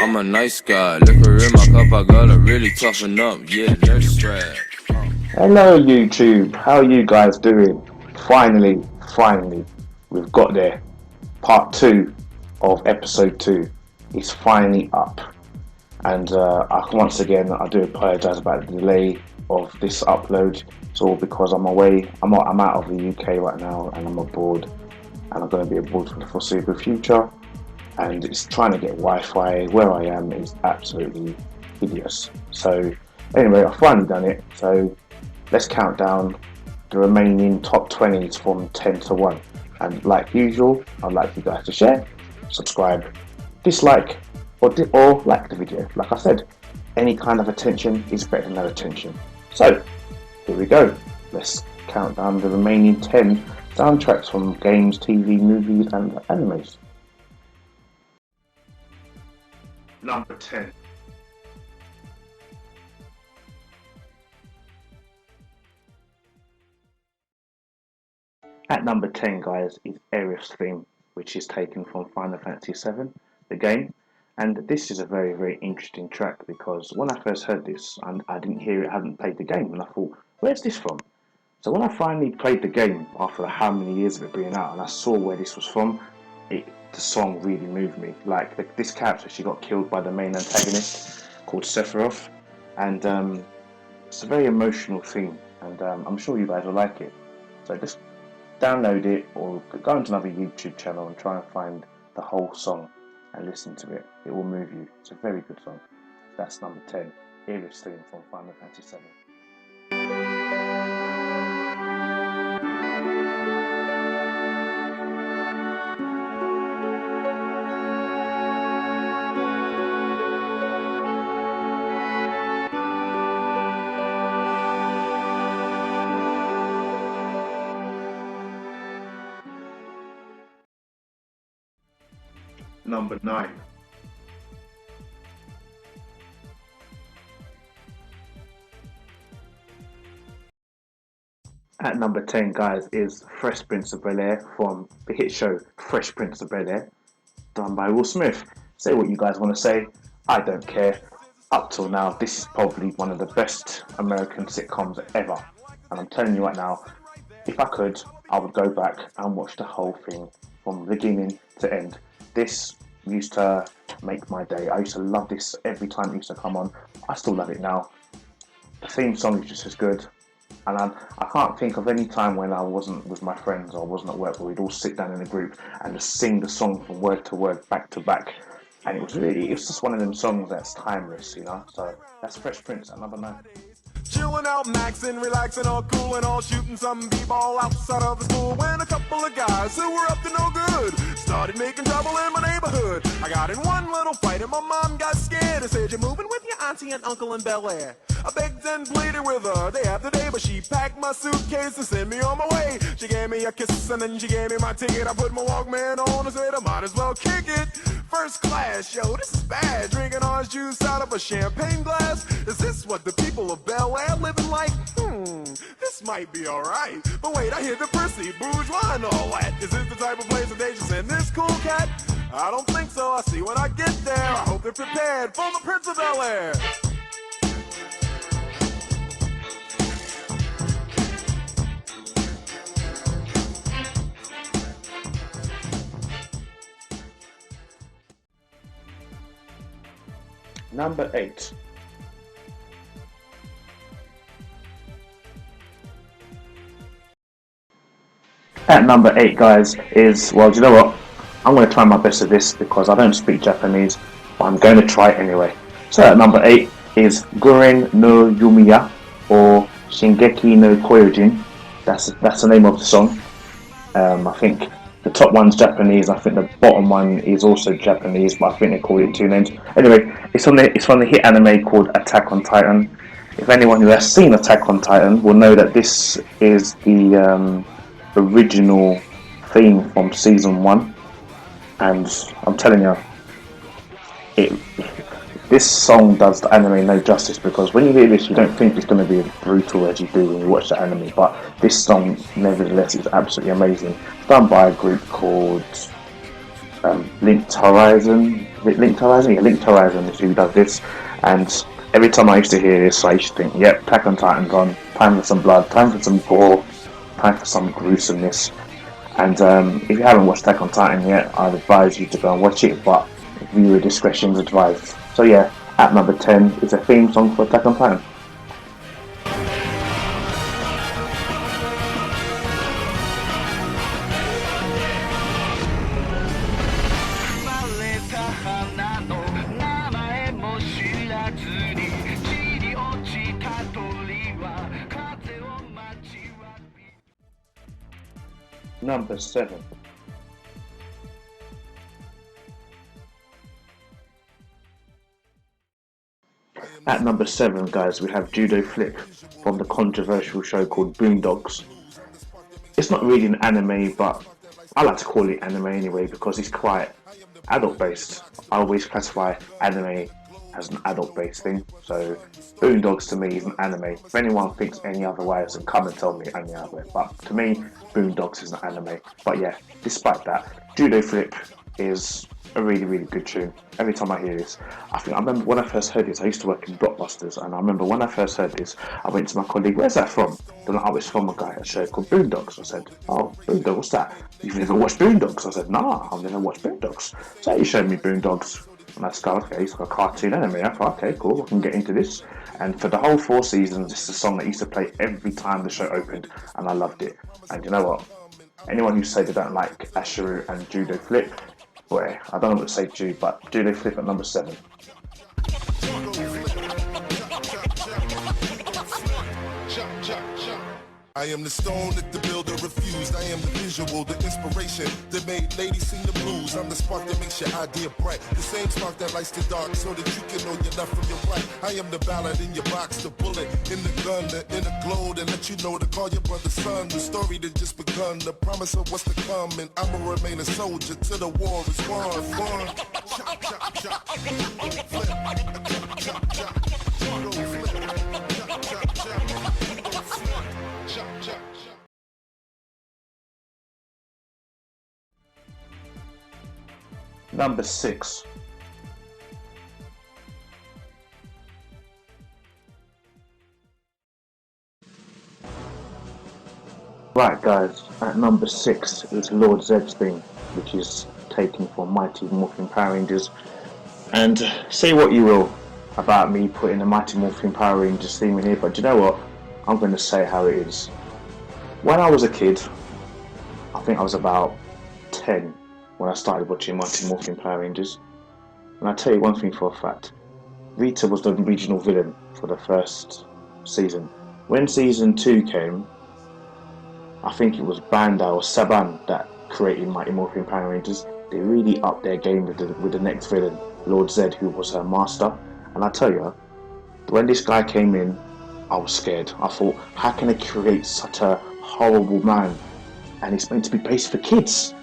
I'm a nice guy. Liquor in my cup, I gotta really toughen up. Yeah, nurse strap. Hello YouTube, how are you guys doing? Finally, we've got there. Part 2 of episode 2 is finally up. And once again, I do apologise about the delay of this upload. It's all because I'm away, I'm out of the UK right now and I'm abroad. And I'm going to be abroad for the foreseeable future. And it's trying to get Wi-Fi where I am is absolutely hideous. So anyway, I've finally done it. So let's count down the remaining top 20s from 10 to 1. And like usual, I'd like you guys to share, subscribe, dislike, or like the video. Like I said, any kind of attention is better than no attention. So here we go. Let's count down the remaining 10 soundtracks from games, TV, movies, and animes. Number 10. At number 10, guys, is Aerith's theme, which is taken from Final Fantasy VII, the game. And this is a very, very interesting track because when I first heard this, and I didn't hear it, I hadn't played the game, and I thought, where's this from? So when I finally played the game after how many years of it being out, and I saw where this was from, the song really moved me. Like this character, she got killed by the main antagonist called Sephiroth, and it's a very emotional theme, and I'm sure you guys will like it. So just download it or go onto another YouTube channel and try and find the whole song and listen to it. It will move you. It's a very good song. That's number 10, Aerith's theme from Final Fantasy VII. Number 9. At number 10, guys, is Fresh Prince of Bel-Air from the hit show Fresh Prince of Bel-Air, done by Will Smith. Say what you guys want to say, I don't care. Up till now, this is probably one of the best American sitcoms ever. And I'm telling you right now, if I could, I would go back and watch the whole thing from beginning to end. This used to make my day. I used to love this every time it used to come on. I still love it now. The theme song is just as good. And I can't think of any time when I wasn't with my friends or wasn't at work where we'd all sit down in a group and just sing the song from word to word, back to back. And it's just one of them songs that's timeless, you know. So that's Fresh Prince at number 9. Chilling out, maxing, relaxing, all cool and all shooting some b-ball outside of the school when a couple of guys who were up to no good started making trouble in my neighborhood. I got in one little fight and my mom got scared and said, "You're moving with your auntie and uncle in Bel Air." I begged and pleaded with her day after day, but she packed my suitcase and sent me on my way. She gave me a kiss and then she gave me my ticket. I put my Walkman on and said I might as well kick it. First class, yo, this is bad. Drinking orange juice out of a champagne glass. Is this what the people of Bel Air living like? This might be alright. But wait, I hear the prissy, bourgeois and all that. Is this the type of place that they just send this cool cat? I don't think so. I see when I get there. I hope they're prepared for the Prince of Bel Air. Number 8. At number 8, guys, is, well, do you know what? I'm going to try my best at this because I don't speak Japanese, but I'm going to try it anyway. So at number 8 is Guren no Yumiya, or Shingeki no Kyojin. That's the name of the song. I think the top one's Japanese. I think the bottom one is also Japanese, but I think they call it 2 names. Anyway, it's from the hit anime called Attack on Titan. If anyone who has seen Attack on Titan will know that this is the original theme from season 1, and I'm telling you, this song does the anime no justice, because when you hear this you don't think it's going to be as brutal as you do when you watch the anime, but this song nevertheless is absolutely amazing. It's done by a group called Linked Horizon. Linked Horizon? Yeah, Linked Horizon is who does this. And every time I used to hear this, I used to think, yep, Attack on Titan's on. Time for some blood, time for some gore, time for some gruesomeness. And if you haven't watched Attack on Titan yet, I'd advise you to go and watch it, but viewer discretion is advised. So yeah, at number 10 is a theme song for Attack on Titan. Number 7. At number 7, guys, we have Judo Flip from the controversial show called Boondocks. It's not really an anime, but I like to call it anime anyway because it's quite adult based. I always classify anime as an adult based thing, so Boondocks to me is an anime. If anyone thinks any otherwise, then come and tell me any other way. But to me, Boondocks is an anime. But yeah, despite that, Judo Flip is a really, really good tune. Every time I hear this, I remember when I first heard this, I used to work in Blockbusters, and I remember when I first heard this, I went to my colleague, where's that from? They're like, oh, it's from a guy at a show called Boondocks. I said, oh, Boondocks, what's that? You've never watched Boondocks? I said, nah, I've never watched Boondocks. So he showed me Boondocks, and I said, okay, it's got a cartoon anime. I thought, okay, cool, I can get into this. And for the whole 4 seasons, this is a song that used to play every time the show opened, and I loved it. And you know what? Anyone who say they don't like Ashiru and Judo Flip, boy, I don't know what to say to you, but Judo Flip at number 7. I am the stone that the builder refused. I am the visual, the inspiration that made ladies sing the blues. I'm the spark that makes your idea bright. The same spark that lights the dark so that you can know your left from your right. I am the ballad in your box, the bullet in the gun, the inner glow that let you know to call your brother son. The story that just begun, the promise of what's to come. And I'ma remain a soldier till the war is won. Chop, chop, chop. Flip. Chop, chop, chop. Number 6. Right, guys, at number 6 is Lord Zed's theme, which is taken from Mighty Morphin Power Rangers. And say what you will about me putting the Mighty Morphin Power Rangers theme in here, but you know what? I'm going to say how it is. When I was a kid, I think I was about 10 when I started watching Mighty Morphin Power Rangers. And I tell you one thing for a fact, Rita was the regional villain for the first season. When season 2 came, I think it was Bandai or Saban that created Mighty Morphin Power Rangers. They really upped their game with the next villain, Lord Zed, who was her master. And I tell you, when this guy came in, I was scared. I thought, how can they create such a horrible man? And it's meant to be based for kids.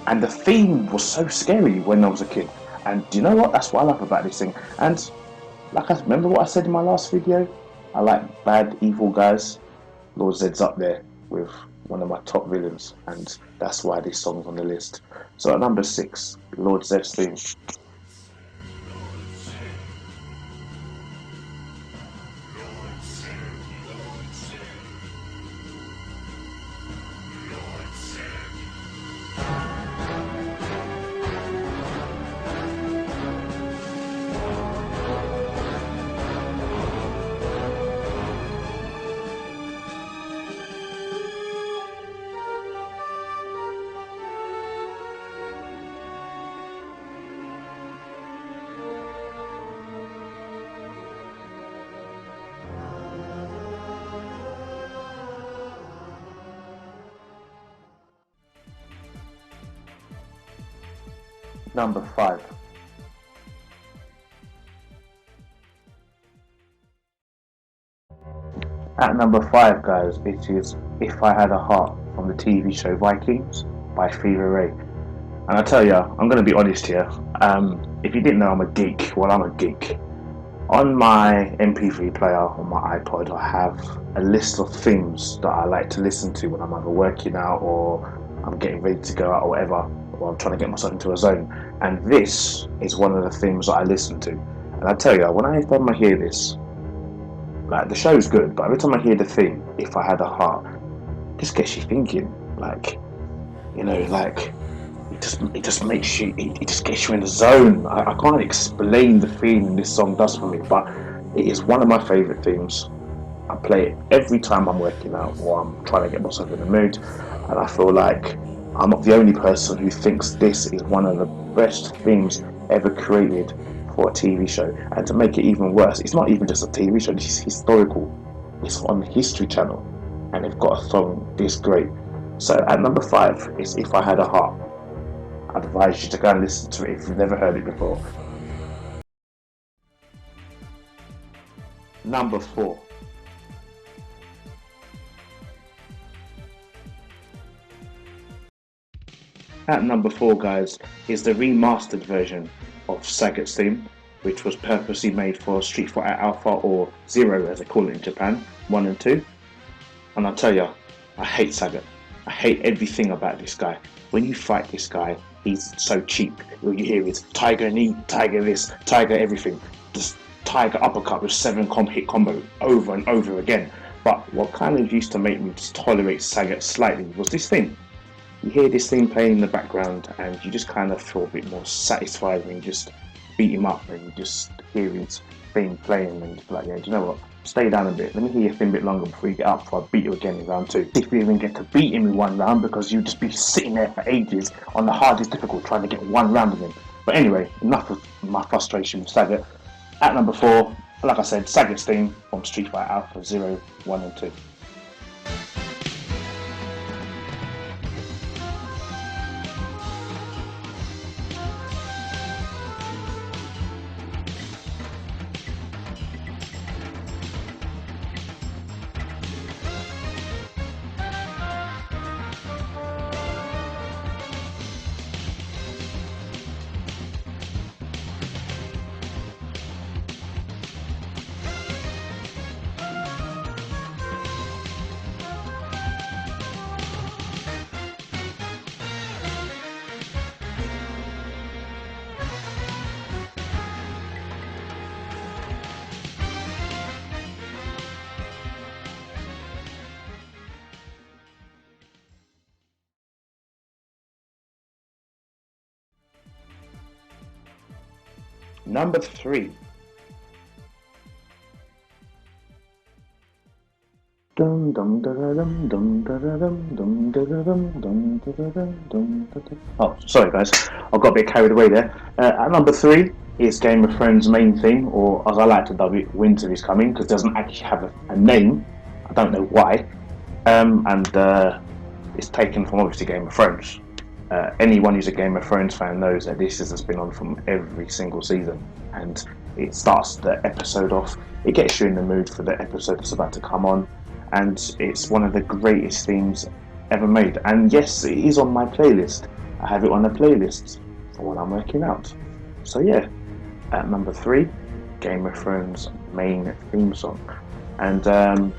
And the theme was so scary when I was a kid. And do you know what? That's what I love about this thing. And like I remember what I said in my last video? I like bad, evil guys. Lord Zed's up there with one of my top villains. And that's why this song's on the list. So at number 6, Lord Zed's theme. Number 5. At number 5, guys, it is If I Had a Heart from the TV show Vikings by Fever Ray. And I tell you, I'm going to be honest here. If you didn't know I'm a geek, well, I'm a geek. On my MP3 player on my iPod, I have a list of themes that I like to listen to when I'm either working out or I'm getting ready to go out or whatever. while I'm trying to get myself into a zone. And this is one of the themes that I listen to. And I tell you, every time I hear this, like the show's good, but every time I hear the theme, If I Had a Heart, it just gets you thinking. Like, you know, like it just makes you, it just gets you in the zone. I can't explain the feeling this song does for me, but it is one of my favourite themes. I play it every time I'm working out or I'm trying to get myself in the mood, and I feel like I'm not the only person who thinks this is one of the best themes ever created for a TV show. And to make it even worse, it's not even just a TV show, it's historical. It's on the History Channel, and they've got a song this great. So at number 5 is If I Had a Heart. I'd advise you to go and listen to it if you've never heard it before. Number 4. At number 4, guys, is the remastered version of Sagat's theme, which was purposely made for Street Fighter Alpha, or Zero as they call it in Japan, 1 and 2. And I'll tell you, I hate Sagat. I hate everything about this guy. When you fight this guy, he's so cheap. All you hear is Tiger knee, Tiger this, Tiger everything. Just Tiger uppercut with 7 hit combo over and over again. But what kind of used to make me just tolerate Sagat slightly was this thing. You hear this thing playing in the background and you just kind of feel a bit more satisfied when you just beat him up and you just hear his thing playing and you just be like, yeah, do you know what? Stay down a bit. Let me hear your thing a bit longer before you get up, before I beat you again in round 2. If you even get to beat him in one round, because you just be sitting there for ages on the hardest difficult trying to get one round of him. But anyway, enough of my frustration with Sagat. At number 4, like I said, Sagat's theme from Street Fighter Alpha 0, 1 and 2. Number 3. Oh, sorry guys, I got a bit carried away there. At number 3 is Game of Thrones' main theme, or as I like to dub it, Winter is Coming, because it doesn't actually have a name. I don't know why. It's taken from obviously Game of Thrones. Anyone who's a Game of Thrones fan knows that this has been on from every single season, and it starts the episode off, it gets you in the mood for the episode that's about to come on, and it's one of the greatest themes ever made. And yes, it is on my playlist. I have it on a playlist for when I'm working out. So yeah, at number 3, Game of Thrones main theme song. And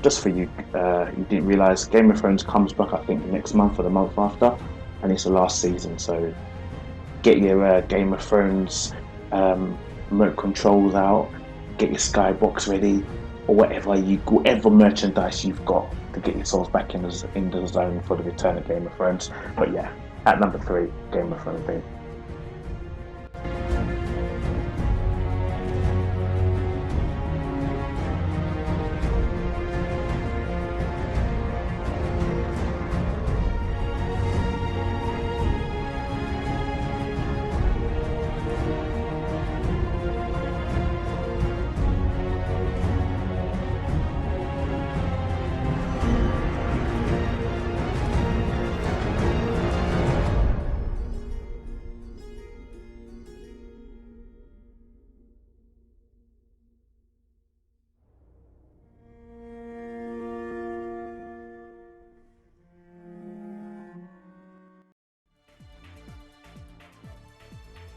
just for you, you didn't realise, Game of Thrones comes back I think next month or the month after, and it's the last season, so get your Game of Thrones remote controls out, get your skybox ready, or whatever merchandise you've got to get yourselves back in the zone for the return of Game of Thrones. But yeah, at number 3, Game of Thrones theme.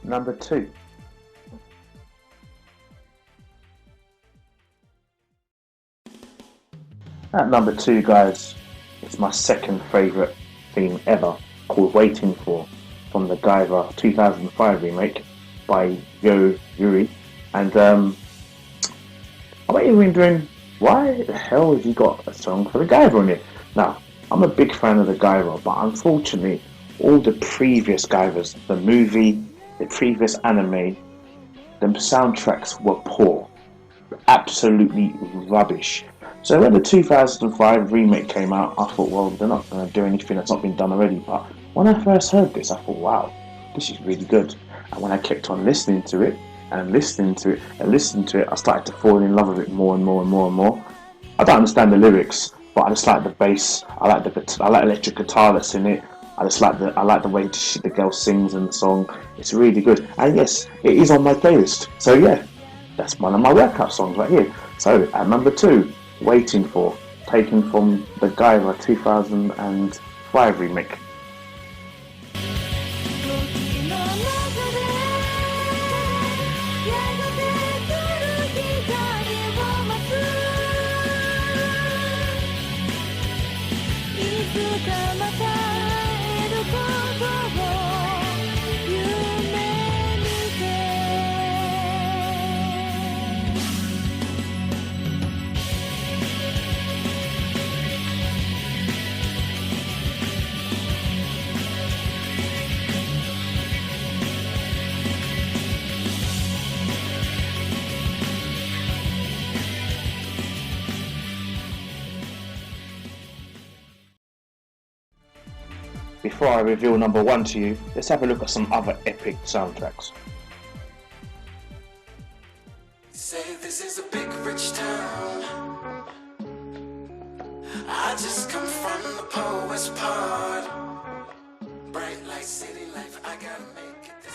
Number 2. At number 2, guys, it's my second favourite theme ever, called Waiting For, from the Guyver 2005 remake by Yo Yuri. And I'm even wondering, why the hell has he got a song for the Guyver on it? Now, I'm a big fan of the Guyver, but unfortunately, all the previous Guyvers, the movie, the previous anime, the soundtracks were poor. Absolutely rubbish. So when the 2005 remake came out, I thought, well, they're not going to do anything that's not been done already. But when I first heard this, I thought, wow, this is really good. And when I kept on listening to it, and listening to it, and listening to it, I started to fall in love with it more and more and more and more. I don't understand the lyrics, but I just like the bass. I like electric guitar that's in it. I like the way the girl sings in the song. It's really good. And yes, it is on my playlist. So yeah, that's one of my workout songs right here. So at number 2, Waiting For, taken from the Guyver 2005 remake. Before I reveal number 1 to you, let's have a look at some other epic soundtracks. Say this is a big rich town. I just come from the poet's part. Bright light, city life, I gotta make it this.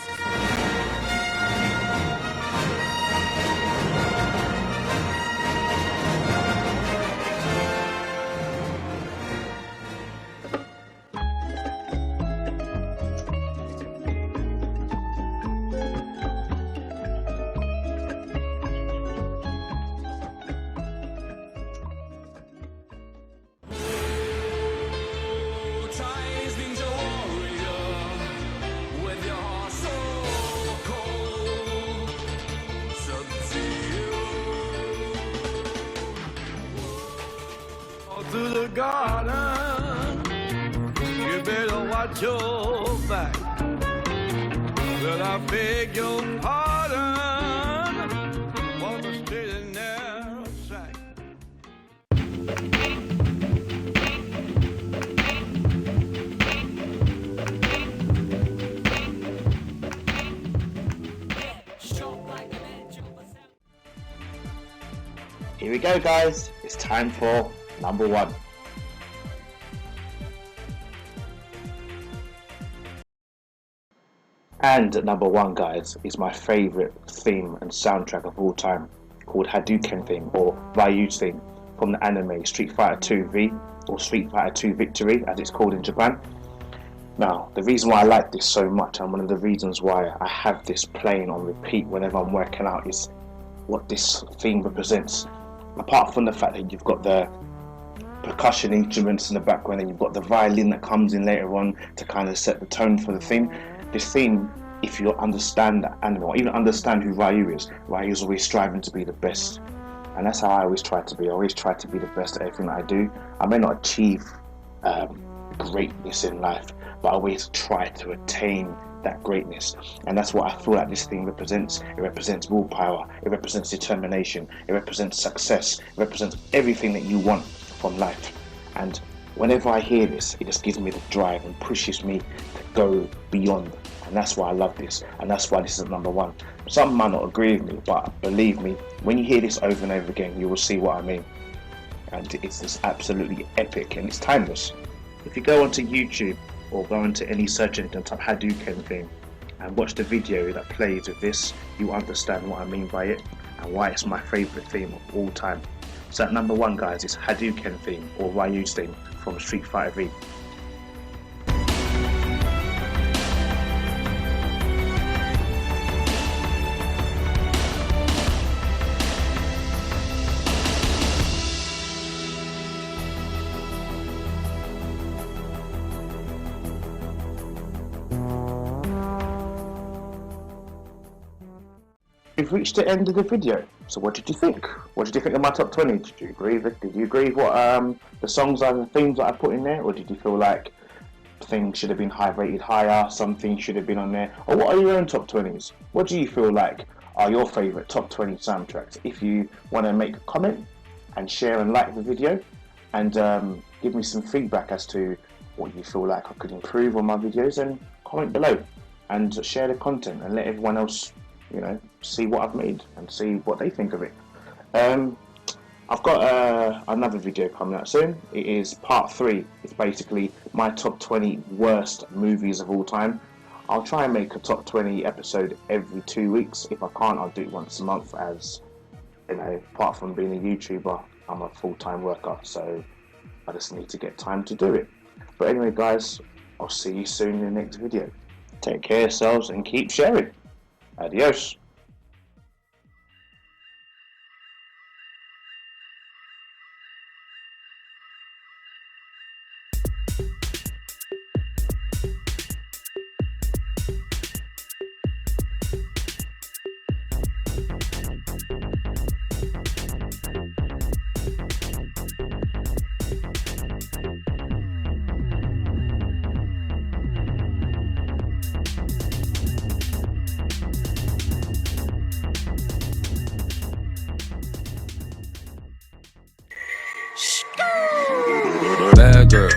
To the garden, you better watch your back. Well, I beg your pardon for the straight and narrow track. Here we go, guys. It's time for number 1. And at number 1, guys, is my favourite theme and soundtrack of all time, called Hadouken theme, or Ryu's theme, from the anime Street Fighter 2 V, or Street Fighter 2 Victory, as it's called in Japan. Now, the reason why I like this so much, and one of the reasons why I have this playing on repeat whenever I'm working out, is what this theme represents. Apart from the fact that you've got the percussion instruments in the background and you've got the violin that comes in later on to kind of set the tone for the theme. This theme, if you understand that anime, or even understand who Ryu is always striving to be the best. And that's how I always try to be. I always try to be the best at everything that I do. I may not achieve greatness in life, but I always try to attain that greatness. And that's what I feel like this thing represents. It represents willpower, it represents determination, it represents success, it represents everything that you want from life. And whenever I hear this, it just gives me the drive and pushes me to go beyond. And that's why I love this, and that's why this is number 1. Some might not agree with me, but believe me, when you hear this over and over again, you will see what I mean. And it's just absolutely epic, and it's timeless. If you go onto YouTube or go into any search engine and type Hadouken theme and watch the video that plays with this, you understand what I mean by it and why it's my favourite theme of all time. So at number 1, guys, is Hadouken theme, or Ryu's theme, from Street Fighter V. we've reached the end of the video. So what did you think? What did you think of my top 20? Did you agree with? Did you agree with what the songs are, the themes that I put in there, or did you feel like things should have been rated higher? Some things should have been on there. Or what are your own top 20s? What do you feel like are your favourite top 20 soundtracks? If you want to make a comment and share and like the video, and give me some feedback as to what you feel like I could improve on my videos, and comment below and share the content and let everyone else, you know, see what I've made and see what they think of it. I've got another video coming out soon. It is part 3. It's basically my top 20 worst movies of all time. I'll try and make a top 20 episode every 2 weeks. If I can't, I'll do it once a month, as you know, apart from being a YouTuber, I'm a full-time worker, so I just need to get time to do it. But anyway guys, I'll see you soon in the next video. Take care of yourselves and keep sharing. Adios. Bad girl,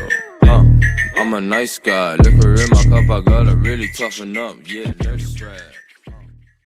I'm a nice guy. Liquor in my cup, I gotta really toughen up. Yeah, nurse strap.